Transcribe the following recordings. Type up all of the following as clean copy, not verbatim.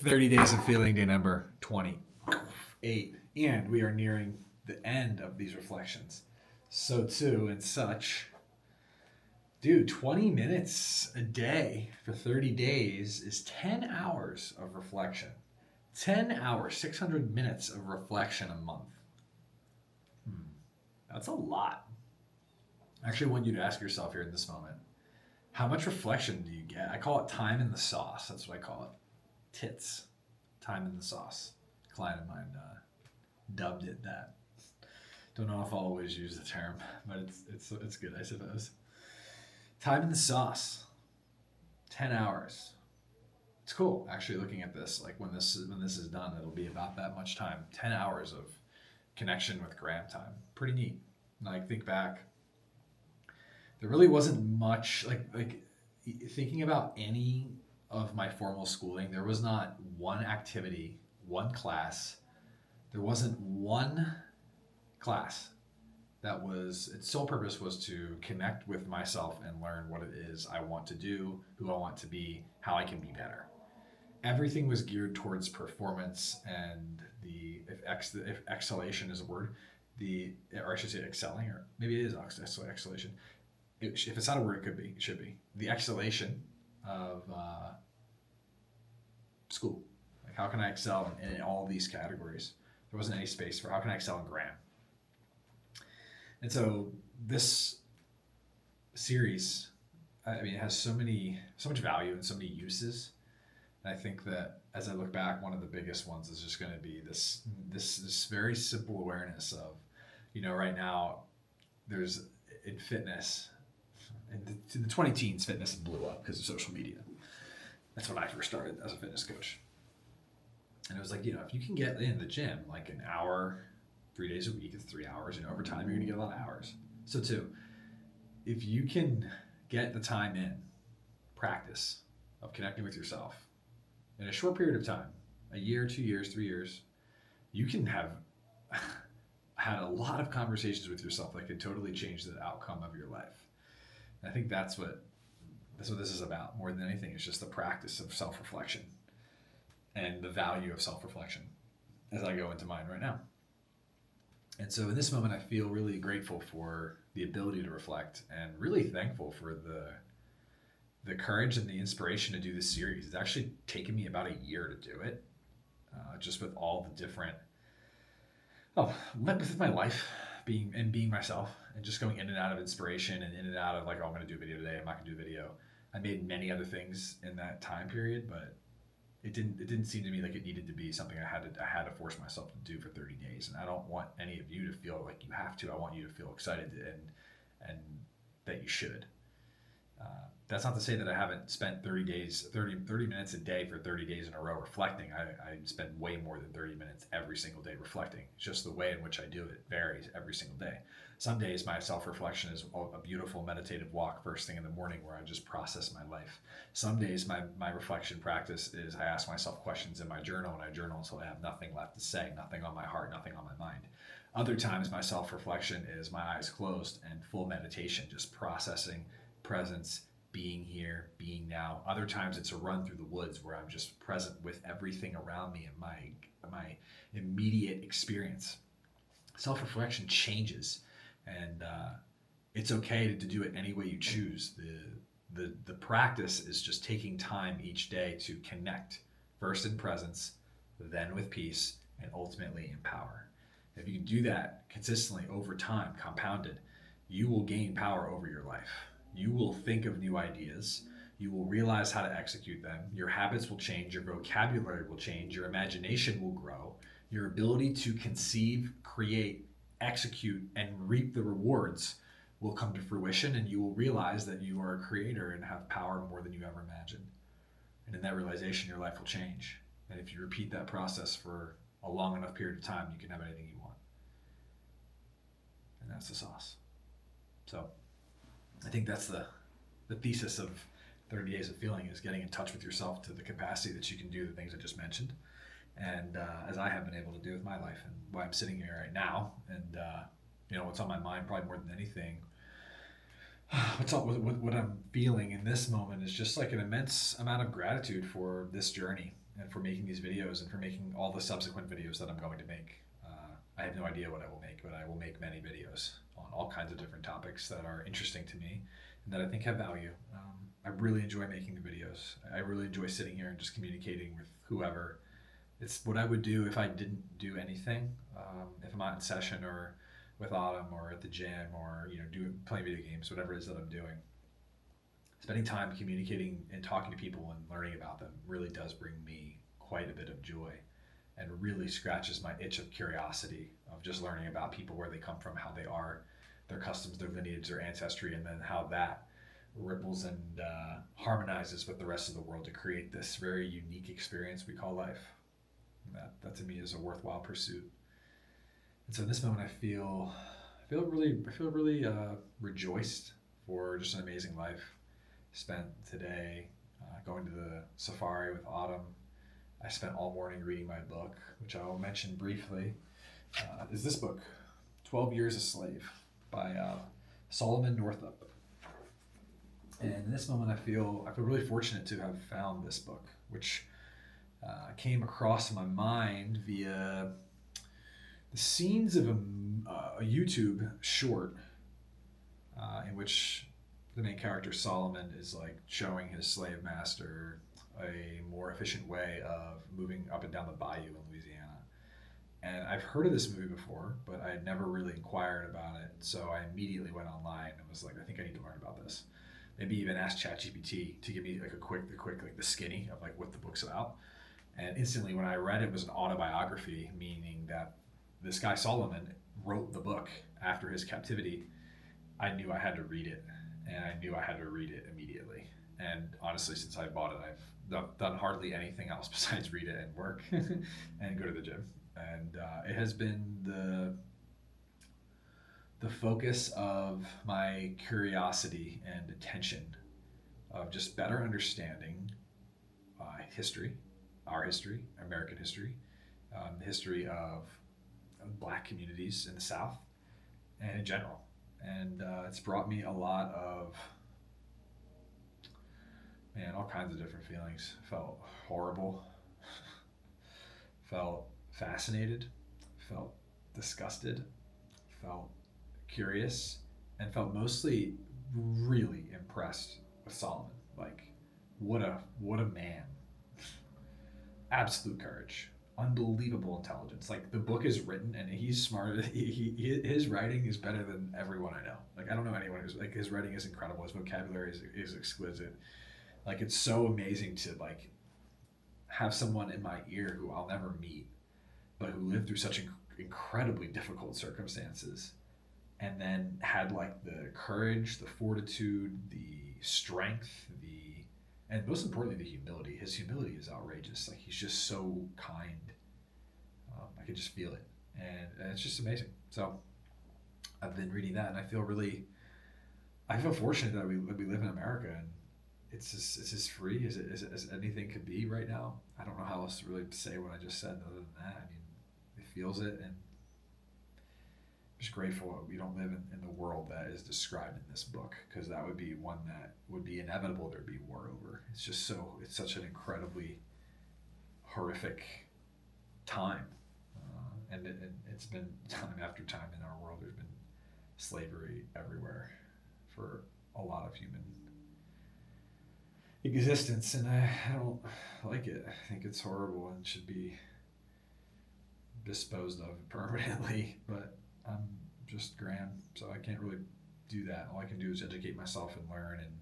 30 days of feeling, day number 28. And we are nearing the end of these reflections. So, too, and such, dude, 20 minutes a day for 30 days is 10 hours of reflection. 10 hours, 600 minutes of reflection a month. That's a lot. I actually want you to ask yourself here in this moment, how much reflection do you get? I call it time in the sauce. That's what I call it. Tits. Time in the sauce. A client of mine dubbed it that. Don't know if I'll always use the term, but it's good, I suppose. Time in the sauce. 10 hours. It's cool actually looking at this. Like when this is done, it'll be about that much time. 10 hours of connection with gram time. Pretty neat. Like think back. There really wasn't much like thinking about any of my formal schooling. There was not one activity, one class. There wasn't one class that was its sole purpose was to connect with myself and learn what it is I want to do, who I want to be, how I can be better. Everything was geared towards performance and if exhalation is a word, or I should say excelling, or maybe it is exhalation. If it's not a word, it could be. It should be the exhalation of school. Like how can I excel in all these categories? There wasn't any space for how can I excel in gram. And so this series, I mean, it has so much value and so many uses. And I think that as I look back, one of the biggest ones is just going to be this very simple awareness of, right now there's in fitness, in the 20 teens, fitness blew up because of social media. That's when I first started as a fitness coach. And it was like, if you can get in the gym like an hour, 3 days a week, it's 3 hours, over time you're going to get a lot of hours. So too, if you can get the time in, practice of connecting with yourself in a short period of time, a year, 2 years, 3 years, you can have had a lot of conversations with yourself that can totally change the outcome of your life. And I think that's what this is about more than anything. It's just the practice of self-reflection and the value of self-reflection as I go into mine right now. And so in this moment, I feel really grateful for the ability to reflect and really thankful for the courage and the inspiration to do this series. It's actually taken me about a year to do it, just with all the different, with my life being myself and just going in and out of inspiration and in and out of like, I'm going to do a video today. I'm not going to do a video. I made many other things in that time period, but it didn't seem to me like it needed to be something I had to force myself to do for 30 days. And I don't want any of you to feel like you have to. I want you to feel excited and that you should. That's not to say that I haven't spent 30 minutes a day for 30 days in a row reflecting. I spend way more than 30 minutes every single day reflecting. It's just the way in which I do it varies every single day. Some days my self-reflection is a beautiful meditative walk first thing in the morning where I just process my life. Some days my reflection practice is I ask myself questions in my journal and I journal until I have nothing left to say, nothing on my heart, nothing on my mind. Other times my self-reflection is my eyes closed and full meditation, just processing presence, being here, being now. Other times it's a run through the woods where I'm just present with everything around me and my immediate experience. Self-reflection changes, and it's okay to do it any way you choose. The practice is just taking time each day to connect, first in presence, then with peace, and ultimately in power. If you can do that consistently over time, compounded, you will gain power over your life. You will think of new ideas. You will realize how to execute them. Your habits will change. Your vocabulary will change. Your imagination will grow. Your ability to conceive, create, execute, and reap the rewards will come to fruition, and you will realize that you are a creator and have power more than you ever imagined. And in that realization, your life will change. And if you repeat that process for a long enough period of time, you can have anything you want. And that's the sauce. So I think that's the thesis of 30 Days of Feeling, is getting in touch with yourself to the capacity that you can do the things I just mentioned. And as I have been able to do with my life and why I'm sitting here right now. And, what's on my mind probably more than anything, what I'm feeling in this moment is just like an immense amount of gratitude for this journey and for making these videos and for making all the subsequent videos that I'm going to make. I have no idea what I will make, but I will make many videos on all kinds of different topics that are interesting to me and that I think have value. I really enjoy making the videos. I really enjoy sitting here and just communicating with whoever. It's what I would do if I didn't do anything. If I'm out in session or with Autumn or at the gym or playing video games, whatever it is that I'm doing. Spending time communicating and talking to people and learning about them really does bring me quite a bit of joy and really scratches my itch of curiosity of just learning about people, where they come from, how they are, their customs, their lineage, their ancestry, and then how that ripples and harmonizes with the rest of the world to create this very unique experience we call life. That to me is a worthwhile pursuit. And so in this moment, I feel really rejoiced for just an amazing life spent today, going to the safari with Autumn. I spent all morning reading my book, which I will mention briefly. Is this book, 12 Years a Slave by Solomon Northup. And in this moment, I feel really fortunate to have found this book, which came across my mind via the scenes of a YouTube short in which the main character Solomon is like showing his slave master a more efficient way of moving up and down the bayou in Louisiana. And I've heard of this movie before, but I had never really inquired about it. So I immediately went online and was like, I think I need to learn about this. Maybe even ask ChatGPT to give me like the skinny of like what the book's about. And instantly when I read it was an autobiography, meaning that this guy Solomon wrote the book after his captivity. I knew I had to read it, and I knew I had to read it immediately. And honestly, since I bought it, I've done hardly anything else besides read it and work and go to the gym. And it has been the focus of my curiosity and attention of just better understanding history, our history, American history, the history of Black communities in the South and in general. And it's brought me a lot of, all kinds of different feelings. Felt horrible, felt fascinated, felt disgusted, felt curious, and felt mostly really impressed with Solomon. Like, what a man. Absolute courage. Unbelievable intelligence. Like, the book is written and he's smart. His writing is better than everyone I know. Like, I don't know anyone who's like, his writing is incredible. His vocabulary is exquisite. Like, it's so amazing to like have someone in my ear who I'll never meet, but who lived through such incredibly difficult circumstances, and then had like the courage, the fortitude, the strength, and most importantly, the humility. His humility is outrageous. Like, he's just so kind. I can just feel it, and it's just amazing. So I've been reading that, and I feel fortunate that we live in America, and it's as free as anything could be right now. I don't know how else to really say what I just said other than that. I mean, it feels it, and I'm just grateful that we don't live in the world that is described in this book, because that would be one that would be inevitable there'd be war over. It's such an incredibly horrific time, and it's been time after time in our world. There's been slavery everywhere for a lot of human existence, and I don't like it. I think it's horrible and should be disposed of permanently, but I'm just Graham, so I can't really do that. All I can do is educate myself and learn, and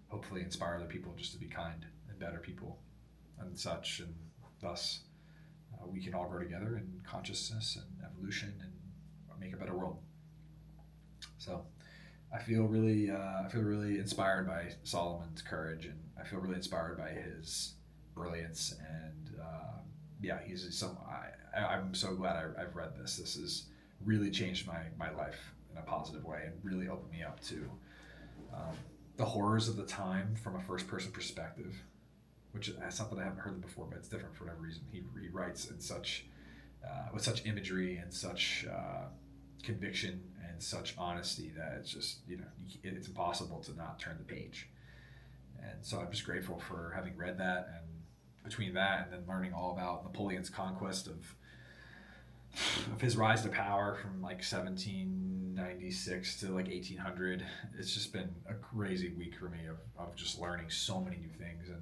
hopefully inspire other people just to be kind and better people and such, and thus we can all grow together in consciousness and evolution and make a better world. So I feel really inspired by Solomon's courage, and I feel really inspired by his brilliance, and I'm so glad I've read this. This has really changed my life in a positive way, and really opened me up to the horrors of the time from a first-person perspective, which it's not that I haven't heard them before, but it's different for whatever reason. He writes in such with such imagery and such conviction and such honesty that it's just, it's impossible to not turn the page. And so I'm just grateful for having read that, and between that and then learning all about Napoleon's conquest of his rise to power from like 1796 to like 1800, it's just been a crazy week for me of just learning so many new things. And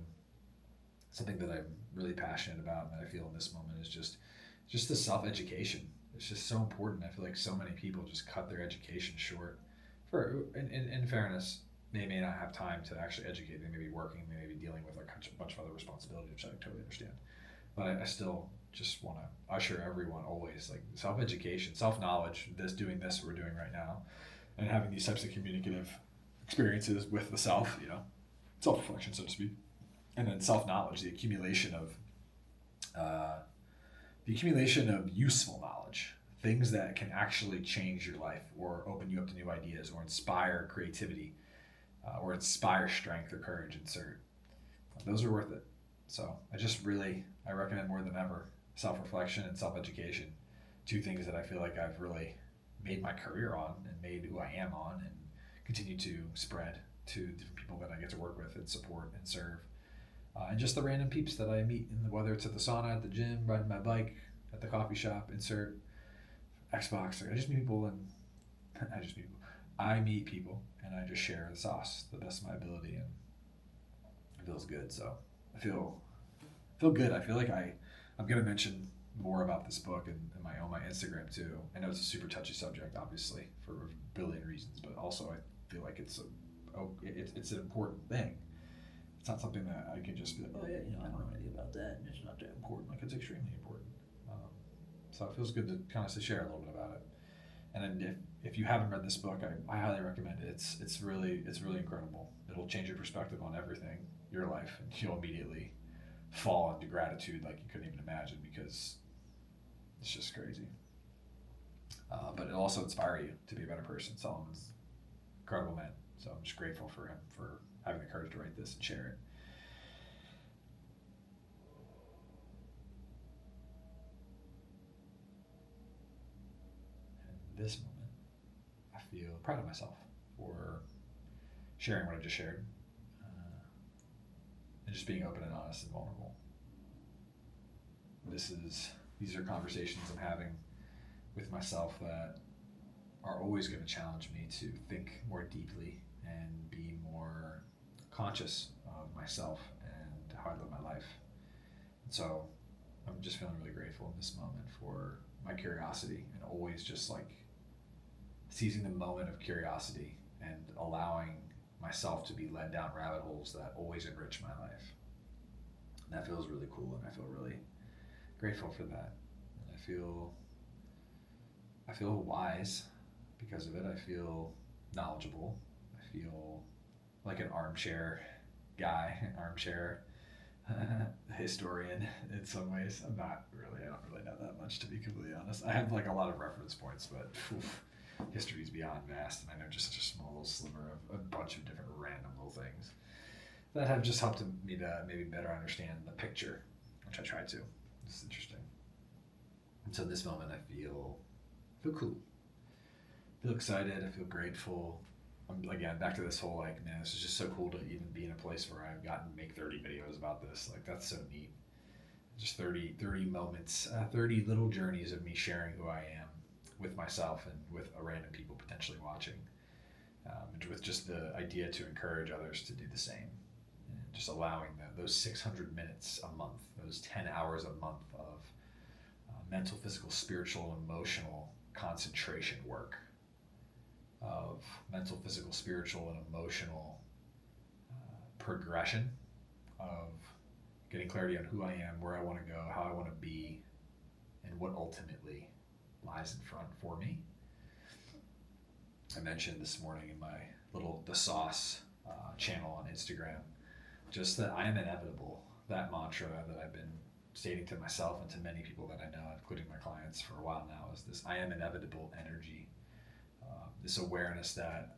something that I'm really passionate about and that I feel in this moment is just the self-education. It's just so important. I feel like so many people just cut their education short. In fairness, they may not have time to actually educate. They may be working, they may be dealing with like a bunch of other responsibilities, which I totally understand. But I still just want to usher everyone always like self-education, self-knowledge, doing this we're doing right now, and having these types of communicative experiences with the self, self-reflection, so to speak, and then self-knowledge, the accumulation of useful knowledge, things that can actually change your life or open you up to new ideas or inspire creativity or inspire strength or courage. Insert. Those are worth it. So I recommend more than ever self-reflection and self-education, two things that I feel like I've really made my career on and made who I am on and continue to spread to different people that I get to work with and support and serve. And just the random peeps that I meet, whether it's at the sauna, at the gym, riding my bike, at the coffee shop, insert Xbox. Like, I meet people and I just share the sauce, the best of my ability, and it feels good. So I feel good. I feel like I'm gonna mention more about this book and on my Instagram too. I know it's a super touchy subject, obviously, for a billion reasons, but also I feel like it's an important thing. It's not something that I can just be like, oh yeah, I don't know anything about that, and it's not that important. Like, it's extremely important. So it feels good to kind of share a little bit about it. And then if you haven't read this book, I highly recommend it. It's really incredible. It'll change your perspective on everything, your life, and you'll immediately fall into gratitude like you couldn't even imagine, because it's just crazy. But it'll also inspire you to be a better person. Solomon's an incredible man. So I'm just grateful for him for having the courage to write this and share it. And in this moment, I feel proud of myself for sharing what I just shared, and just being open and honest and vulnerable. These are conversations I'm having with myself that are always going to challenge me to think more deeply and be more conscious of myself and how I live my life. And so I'm just feeling really grateful in this moment for my curiosity, and always just like seizing the moment of curiosity and allowing myself to be led down rabbit holes that always enrich my life. And that feels really cool, and I feel really grateful for that. And I feel wise because of it. I feel knowledgeable. I feel like an armchair guy, an armchair historian in some ways. I don't really know that much, to be completely honest. I have like a lot of reference points, but history is beyond vast, and I know just a small little sliver of a bunch of different random little things that have just helped me to maybe better understand the picture, which I try to. It's interesting. And so this moment I feel cool. I feel excited, I feel grateful. Again, back to this whole like, man, this is just so cool to even be in a place where I've gotten to make 30 videos about this. Like, that's so neat. Just 30 moments, 30 little journeys of me sharing who I am with myself and with random people potentially watching. With just the idea to encourage others to do the same. And just allowing those 600 minutes a month, those 10 hours a month of mental, physical, spiritual, emotional concentration work, of mental, physical, spiritual, and emotional progression, of getting clarity on who I am, where I want to go, how I want to be, and what ultimately lies in front for me. I mentioned this morning in my The Sauce channel on Instagram, just that I am inevitable. That mantra that I've been stating to myself and to many people that I know, including my clients for a while now, is this I am inevitable energy. This awareness that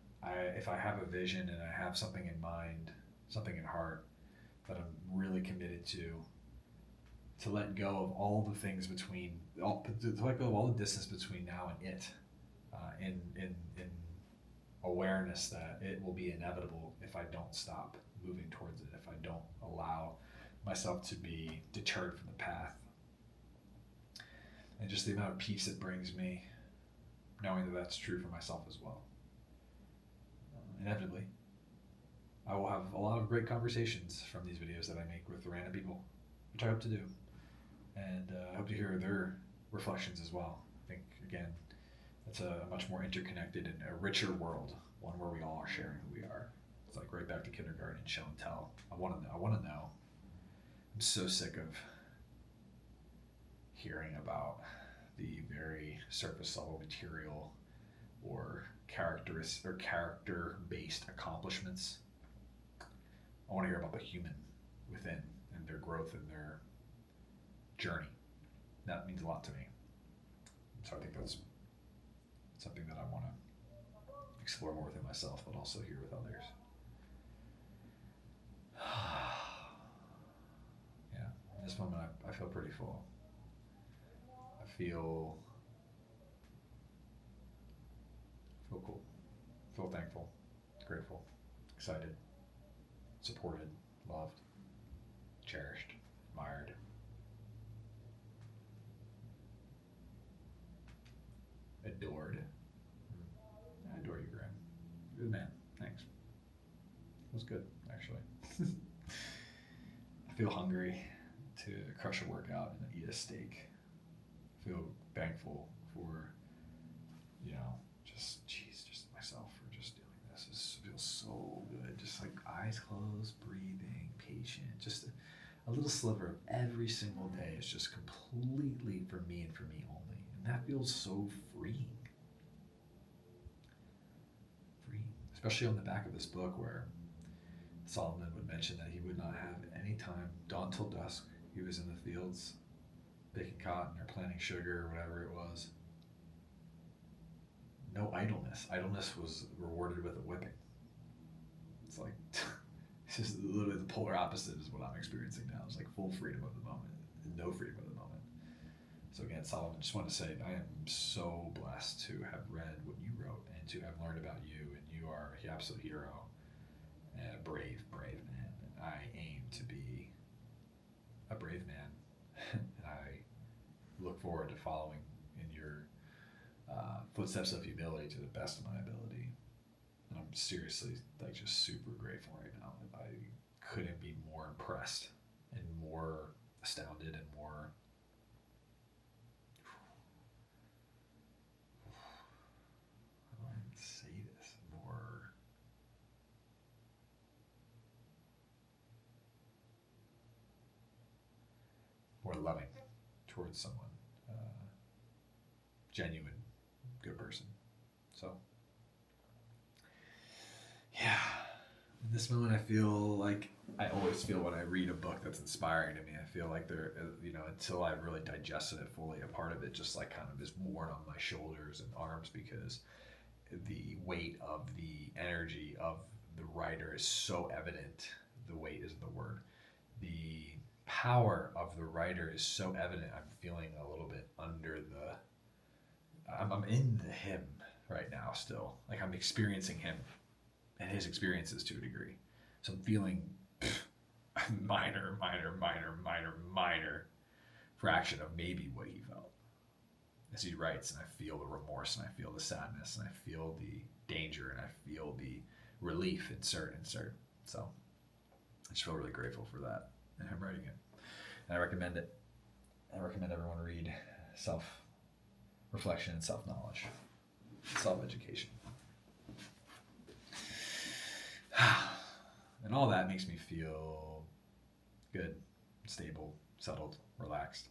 if I have a vision and I have something in mind, something in heart, that I'm really committed to let go of all the things to let go of all the distance between now and it, in awareness that it will be inevitable if I don't stop moving towards it, if I don't allow myself to be deterred from the path. And just the amount of peace it brings me, knowing that that's true for myself as well. Inevitably, I will have a lot of great conversations from these videos that I make with random people, which I hope to do. And I hope to hear their reflections as well. I think, again, it's a much more interconnected and a richer world, one where we all are sharing who we are. It's like right back to kindergarten, show and tell. I want to know. I'm so sick of hearing about the very surface level material or character-based accomplishments. I want to hear about the human within and their growth and their journey. That means a lot to me. So I think that's something that I want to explore more within myself, but also hear with others. Yeah, in this moment I feel pretty full. I feel cool, feel thankful, grateful, excited, supported, loved, cherished, admired. Adored. I adore you, Graham. You're the man. Thanks. It was good, actually. I feel hungry to crush a workout and eat a steak. I feel thankful for, just myself for just doing this. This feels so good. Just like eyes closed, breathing, patient. Just a little sliver of every single day is just completely for me and for me only. And that feels so freeing. Especially on the back of this book where Solomon would mention that he would not have any time, dawn till dusk. He was in the fields picking cotton or planting sugar or whatever it was. No idleness. Idleness was rewarded with a whipping. It's like, it's just literally the polar opposite is what I'm experiencing now. It's like full freedom of the moment and no freedom of the moment. So again, Solomon, just want to say I am so blessed to have read what you wrote and to have learned about you, and you are an absolute hero and a brave, brave man. And I aim to be a brave man, and I look forward to following in your footsteps of humility to the best of my ability. And I'm seriously just super grateful right now. I couldn't be more impressed and more astounded and more loving towards someone, genuine, good person. So, yeah, in this moment, I feel like I always feel when I read a book that's inspiring to me. I feel like there, until I've really digested it fully, a part of it just like kind of is worn on my shoulders and arms because the weight of the energy of the writer is so evident. The weight isn't the word. The power of the writer is so evident. I'm feeling a little bit under I'm in the him right now still. Like I'm experiencing him and his experiences to a degree. So I'm feeling a minor fraction of maybe what he felt as he writes, and I feel the remorse and I feel the sadness and I feel the danger and I feel the relief insert. So I just feel really grateful for that and him writing it. And I recommend it. I recommend everyone read self-reflection and self-knowledge, self-education. And all that makes me feel good, stable, settled, relaxed,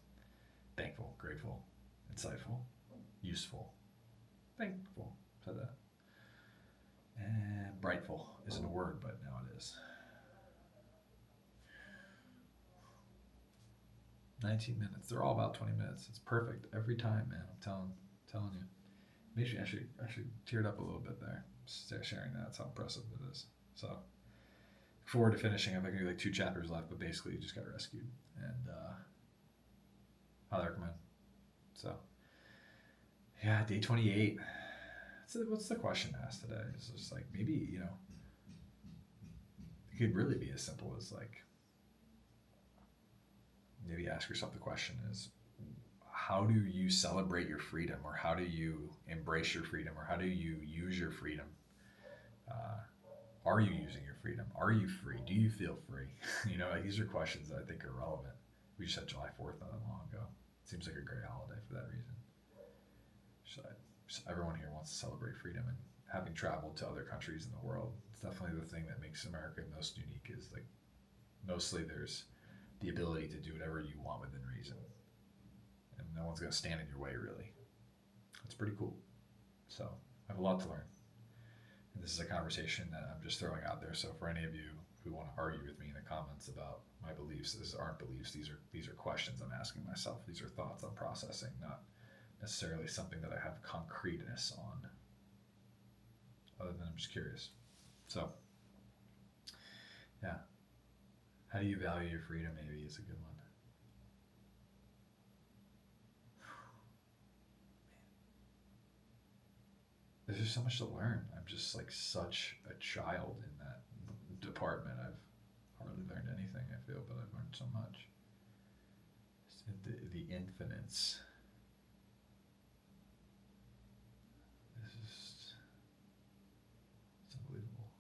thankful, grateful, insightful, useful, thankful, said that. And brightful isn't a word, but now it is. 19 minutes. They're all about 20 minutes. It's perfect every time, man. I'm telling you. Makes me actually teared up a little bit there. Sharing that. That's how impressive it is. So, look forward to finishing. I think maybe like 2 chapters left, but basically you just got rescued. And highly recommend. So, yeah, day 28. What's the question asked today? It's just like maybe, it could really be as simple as like, maybe ask yourself the question is, how do you celebrate your freedom, or how do you embrace your freedom, or how do you use your freedom? Uh, are you using your freedom? Are you free? Do you feel free? Like these are questions that I think are relevant. We just had July 4th not that long ago. It seems like a great holiday for that reason. So everyone here wants to celebrate freedom, and having traveled to other countries in the world, it's definitely the thing that makes America most unique. Is like mostly there's the ability to do whatever you want within reason, and no one's going to stand in your way, really. It's pretty cool. So I have a lot to learn. And this is a conversation that I'm just throwing out there. So for any of you who want to argue with me in the comments about my beliefs, these aren't beliefs. These are questions I'm asking myself. These are thoughts I'm processing, not necessarily something that I have concreteness on. Other than I'm just curious. So, yeah. How do you value your freedom? Maybe is a good one. There's just so much to learn. I'm just like such a child in that department. I've hardly learned anything, I feel, but I've learned so much. The infinites. It's unbelievable.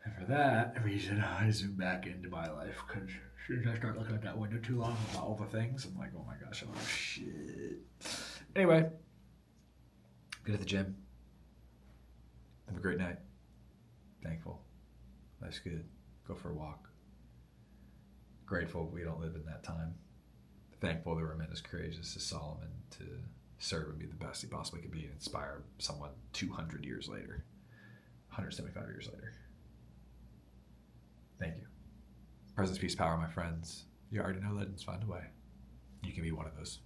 And for that reason, I zoom back into my life, because as soon as I start looking at that window too long about all the things, I'm like, oh my gosh, oh shit. Anyway, get to the gym. Have a great night. Thankful. Life's good. Go for a walk. Grateful we don't live in that time. Thankful there were men as courageous as Solomon to serve and be the best he possibly could be and inspire someone 200 years later, 175 years later. Thank you. Presence, peace, power, my friends. You already know legends find a way. You can be one of those.